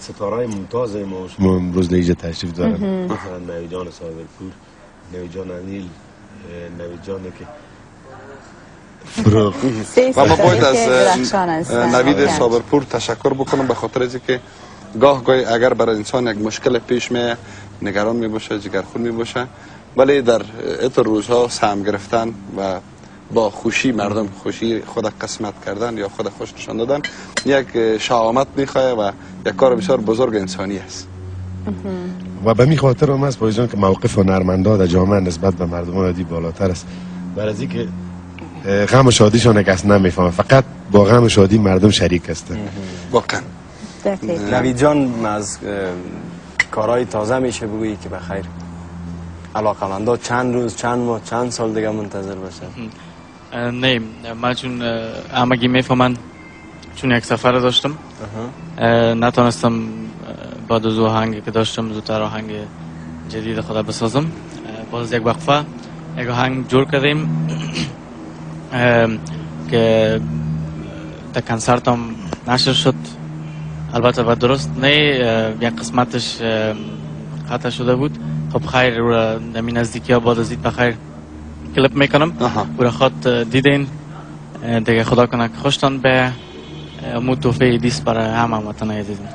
ستارهای ممتاز ما امروز اینجا تشریف دارن، مثلا نوی جان صابرپور، نوی جان انیل، نوی جان که فروغ. و ما باید از نوید صابرپور تشکر بکنم به خاطر از که گاه اگر برای انسان یک مشکل پیش می نگران می باشه، جگرخون می باشه، ولی در این روزها سهم گرفتن و با خوشی مردم خوشی خود قسمت کردن یا خود خوش نشان دادن یک شهامت میخواه و یک کار بسیار بزرگ انسانی است. و به می خاطر هم است پاییزان که موقف هنرمندا در جامعه نسبت به مردم عادی بالاتر است، برای از اینکه غم و شادیشان کس نمیفهمه، فقط با غم و شادی مردم شریک هستند. واقعا نوید جان از کارهای تازه میشه بگویی که بخیر علاقمندا چند روز، چند ماه، چند سال دیگه منتظر باشن؟ نه، من چون همگی میفهمن چون یک سفر داشتم نتونستم بعد از آهنگی که داشتم زودتر آهنگ جدید خدا بسازم. باز یک وقفه یک آهنگ جور کردیم که در کنسرتم نشر شد. البته و درست نه یک قسمتش قطع شده بود. خب خیر رو نمی نزدیکی ها بعد از دید بخیر کلیپ میکنم و را خود دیدین دیگه خدا کنه که خوشتان به مو توفه دیست برای همه وطنه دیدین.